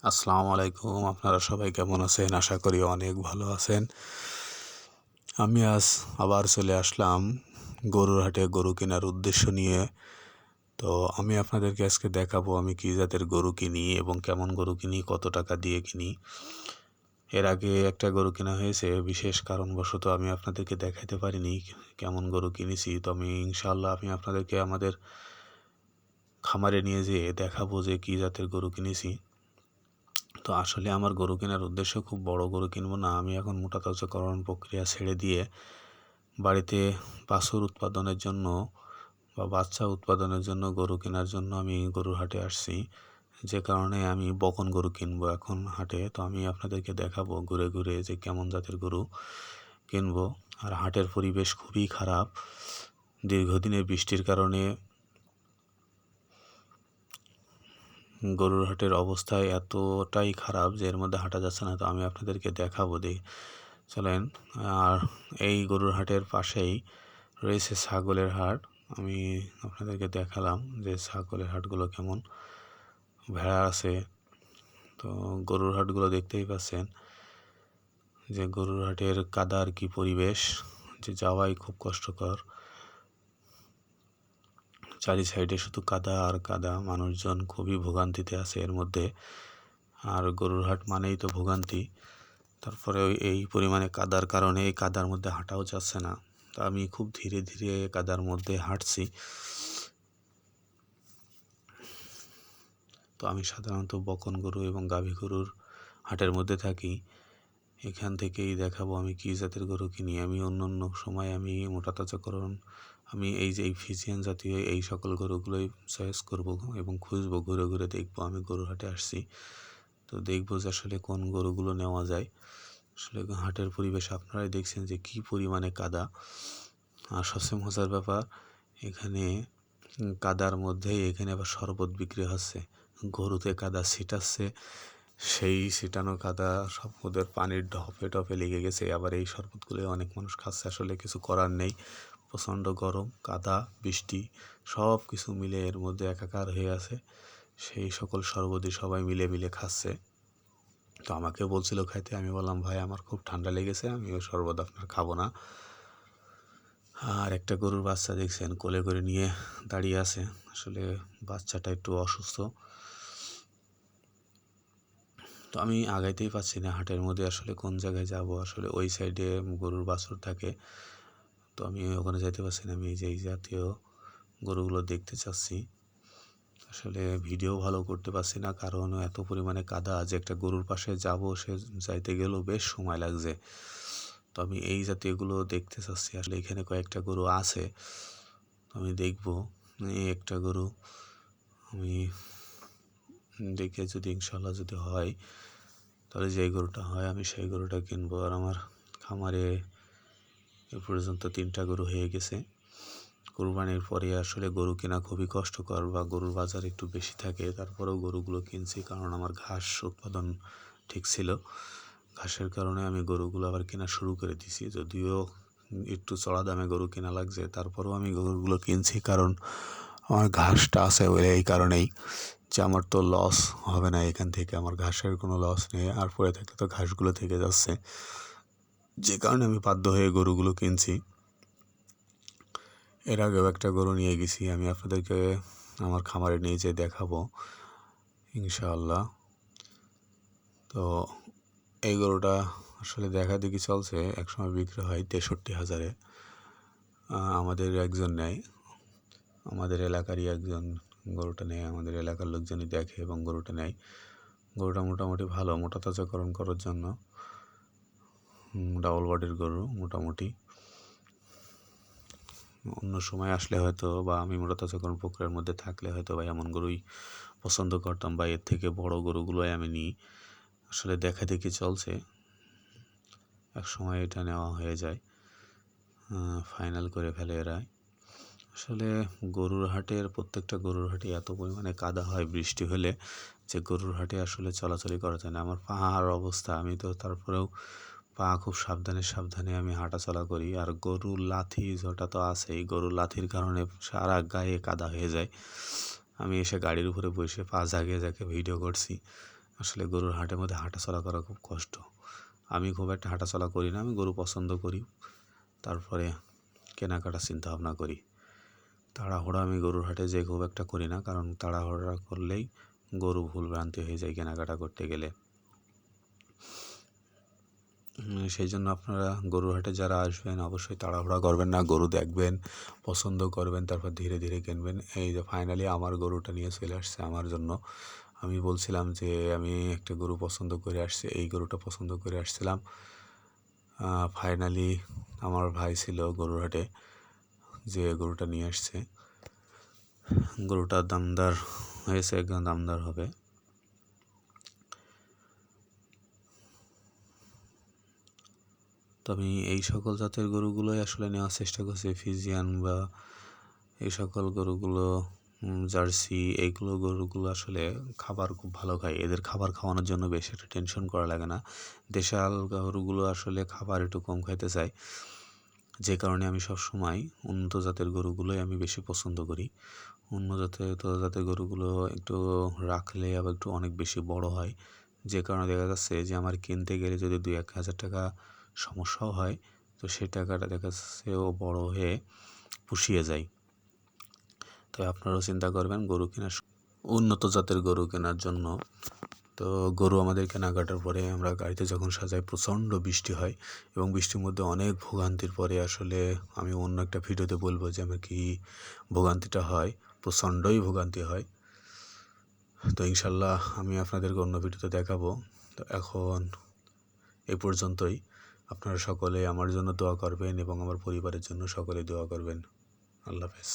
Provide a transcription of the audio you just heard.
আসসালামু আলাইকুম। আপনারা সবাই কেমন আছেন? আশা করি অনেক ভালো আছেন। আমি আজ আবার চলে আসলাম গরুর হাটে গরু কেনার উদ্দেশ্য নিয়ে। তো আমি আপনাদেরকে আজকে দেখাবো আমি কী জাতের গরু কিনি এবং কেমন গরু কিনি, কত টাকা দিয়ে কিনি। এর আগে একটা গরু কেনা হয়েছে, বিশেষ কারণবশত আমি আপনাদেরকে দেখাতে পারিনি কেমন গরু কিনেছি। তো ইনশাআল্লাহ আমি আপনাদেরকে আমাদের খামারে নিয়ে যেয়ে দেখাবো যে কী জাতের গরু কিনেছি। তো আসলে আমার গরু কেনার উদ্দেশ্য খুব বড় গরু কিনবো না, আমি এখন মোটা তাজাকরণ প্রক্রিয়া ছেড়ে দিয়ে বাড়িতে বাছুর উৎপাদনের জন্য বা বাচ্চা উৎপাদনের জন্য গরু কেনার জন্য আমি গরুর হাটে আসছি। যে কারণে আমি বকন গরু কিনবো এখন হাটে। তো আমি আপনাদেরকে দেখাবো ঘুরে ঘুরে যে কেমন জাতের গরু কিনবো। আর হাটের পরিবেশ খুবই খারাপ, দীর্ঘদিনের বৃষ্টির কারণে গরুর হাটের অবস্থা এতটাই খারাপ যে এর মধ্যে হাঁটা যাচ্ছে না। তো আমি আপনাদেরকে দেখাবো, চলেন। আর এই গরুর হাটের পাশেই রয়েছে ছাগলের হাট। আমি আপনাদেরকে দেখালাম যে ছাগলের হাটগুলো কেমন। ভেড়া আছে। তো গরুর হাটগুলো দেখতেই পাচ্ছেন যে গরুর হাটের কাদার কি পরিবেশ, যে যাওয়াই খুব কষ্টকর। চারি সাইডে শুধু কাদা আর কাদা, মানুষজন খুবই ভোগান্তিতে আছে এর মধ্যে। আর গরুর হাট মানেই তো ভোগান্তি। তারপরে এই পরিমাণে কাদার কারণে এই কাদার মধ্যে হাঁটাও যাচ্ছে না। তো আমি খুব ধীরে ধীরে কাদার মধ্যে হাঁটছি। তো আমি সাধারণত বকন গরু এবং গাভী গরুর হাটের মধ্যে থাকি। এখান থেকেই দেখাবো আমি কী জাতের গরু কিনি। আমি অন্য সময় আমি মোটা তাজাকরণ, আমি এই যে এই ফিজিয়ান জাতীয় এই সকল গরুগুলোই চয়েস করব এবং খুঁজবো, ঘুরে ঘুরে দেখবো। আমি গরুর হাটে আসছি, তো দেখবো যে আসলে কোন গরুগুলো নেওয়া যায়। আসলে হাটের পরিবেশ আপনারাই দেখছেন যে কী পরিমাণে কাদা। আর সবচেয়ে মজার ব্যাপার, এখানে কাদার মধ্যেই এখানে আবার শরবত বিক্রি হচ্ছে। গরুতে কাদা ছিটাচ্ছে, সেই ছিটানো কাদা সব ওদের পানির ঢপে ঢপে লেগে গেছে। আবার এই শরবতগুলো অনেক মানুষ খাচ্ছে। আসলে কিছু করার নেই, প্রচণ্ড গরম, কাদা, বৃষ্টি সব কিছু মিলে এর মধ্যে একাকার হয়ে আছে। সেই সকল শরবতই সবাই মিলে মিলে খাচ্ছে। তো আমাকে বলছিল খাইতে, আমি বললাম ভাই আমার খুব ঠান্ডা লেগেছে, আমি ওই শরবত আপনার খাবো না। আর একটা গরুর বাচ্চা দেখছেন কোলে করে নিয়ে দাঁড়িয়ে আছে। আসলে বাচ্চাটা একটু অসুস্থ। তো আমি আগাইতেই পারছি না হাটের মধ্যে, আসলে কোন জায়গায় যাব। আসলে ওই সাইডে গরুর বাছুর থাকে, তো আমি ওখানে যাইতে পারছি না। আমি এই জাতীয় গরুগুলো দেখতে চাচ্ছি। আসলে ভিডিও ভালো করতে পারছি না, কারণ এত পরিমাণে কাদা যে একটা গরুর পাশে যাব, সে যাইতে গেলেও বেশ সময় লাগছে। তো আমি এই জাতীয়গুলো দেখতে চাচ্ছি। আসলে এখানে কয়েকটা গরু আছে, আমি দেখব। এই একটা গরু আমি দেখে যদি ইনশাল্লাহ যদি হয়, তাহলে যেই গরুটা হয় আমি সেই গরুটা কিনবো। আর আমার খামারে এ পর্যন্ত 3টা গরু হয়ে গেছে। কুরবানির পরে আসলে গরু কেনা খুবই কষ্টকর, বা গরুর বাজার একটু বেশি থাকে। তারপরেও গরুগুলো কিনছি, কারণ আমার ঘাস উৎপাদন ঠিক ছিল। ঘাসের কারণে আমি গরুগুলো আবার কেনা শুরু করে দিছি। যদিও একটু চড়া দামে গরু কেনা লাগছে, তারপরেও আমি গরুগুলো কিনছি, কারণ আমার ঘাসটা আছে বলে। এই কারণেই যে আমার তো লস হবে না এখান থেকে, আমার ঘাসের কোনো লস নেই। আর পরে থাকলে তো ঘাসগুলো থেকে যাচ্ছে, যে কারণে আমি বাধ্য হয়ে গরুগুলো কিনছি। এর আগেও একটা গরু নিয়ে গেছি, আমি আপনাদেরকে আমার খামারে নিয়ে যেয়ে দেখাবো ইনশাআল্লাহ। তো এই গরুটা আসলে দেখা দেখি চলছে, একসময় বিক্রি হয় 63,000-এ। আমাদের একজন নেয়, আমাদের এলাকারই একজন গরুটা নেয়, আমাদের এলাকার লোকজনই দেখে এবং গরুটা নেয়। গরুটা মোটামুটি ভালো, মোটা তাজাকরণ করার জন্য ডাবল বডির গরু মোটামুটি। অন্য সময় আসলে হয়তো, বা আমি মোটা তাজাকরণ প্রক্রিয়ার মধ্যে থাকলে হয়তো বা এমন গরুই পছন্দ করতাম, বা এর থেকে বড় গরুগুলোই আমি নিই। আসলে দেখা দেখি চলছে, এক সময় এটা নেওয়া হয়ে যায়, ফাইনাল করে ফেলে এরা। আসলে গরুর হাটের প্রত্যেকটা গরুর হাটে এত পরিমাণে কাদা হয় বৃষ্টি হলে, যে গরুর হাটে আসলে চলাচলই করা যায় না। আমার পাহাড় অবস্থা, আমি তো তারপরেও পা খুব সাবধানে সাবধানে আমি হাঁটাচলা করি। আর গরুর লাথি যেটা তো আছেই, গরুর লাথির কারণে সারা গায়ে কাদা হয়ে যায়। আমি এসে গাড়ির উপরে বসে পা জাগিয়ে জাগিয়ে ভিডিও করছি। আসলে গরুর হাটের মধ্যে হাঁটাচলা করা খুব কষ্ট। আমি খুব একটা হাঁটাচলা করি না, আমি গরু পছন্দ করি, তারপরে কেনাকাটার চিন্তা ভাবনা করি। তাড়াহুড়া আমি গরুর হাটে যেয়ে খুব একটা করি না, কারণ তাড়াহুড়া করলেই গরু ভুল ভ্রান্তি হয়ে যায় কেনাকাটা করতে গেলে। সেই জন্য আপনারা গরুর হাটে যারা আসবেন অবশ্যই তাড়াহুড়া করবেন না, গরু দেখবেন, পছন্দ করবেন, তারপর ধীরে ধীরে কিনবেন। এই যে ফাইনালি আমার গরুটা নিয়ে চলে আসছে আমার জন্য। আমি বলছিলাম যে আমি একটা গরু পছন্দ করে আসছি, এই গরুটা পছন্দ করে আসছিলাম। ফাইনালি আমার ভাই ছিল গরুর হাটে, যে গরুটা নিয়ে আসছে। গরুটার দামদার হয়েছে, একদম দামদার হবে। তো আমি এই সকল জাতের গরুগুলোই আসলে নেওয়ার চেষ্টা করছি, ফিজিয়ান বা এই সকল গরুগুলো, জার্সি, এইগুলো গরুগুলো আসলে খাবার খুব ভালো খায়। এদের খাবার খাওয়ানোর জন্য বেশি একটা টেনশন করা লাগে না। দেশাল গরুগুলো আসলে খাবার একটু কম খাইতে চায়, যে কারণে আমি সবসময় উন্নত জাতের গরুগুলোই আমি বেশি পছন্দ করি। উন্নত জাতের গরুগুলো একটু রাখলে আবার একটু অনেক বেশি বড় হয়, যে কারণে দেখা যাচ্ছে যে আমার কিনতে গেলে যদি 2-1 হাজার টাকা সমস্যাও হয়, তো সেই টাকাটা দেখা যাচ্ছে ও বড় হয়ে পুষিয়ে যায়। তো আপনারাও চিন্তা করবেন গরু কেনার উন্নত জাতের গরু কেনার জন্য। তো গরু আমাদের কেনাকাটার পরে আমরা গাড়িতে যখন সাজাই প্রচণ্ড বৃষ্টি হয়, এবং বৃষ্টির মধ্যে অনেক ভোগান্তির পরে আসলে আমি অন্য একটা ভিডিওতে বলবো যে আমার কি ভোগান্তিটা হয়, প্রচণ্ডই ভোগান্তি হয়। তো ইনশাল্লাহ আমি আপনাদেরকে অন্য ভিডিওতে দেখাবো। তো এখন এই পর্যন্তই। আপনারা সকলে আমার জন্য দোয়া করবেন এবং আমার পরিবারের জন্য সকলে দোয়া করবেন। আল্লাহ হাফেজ।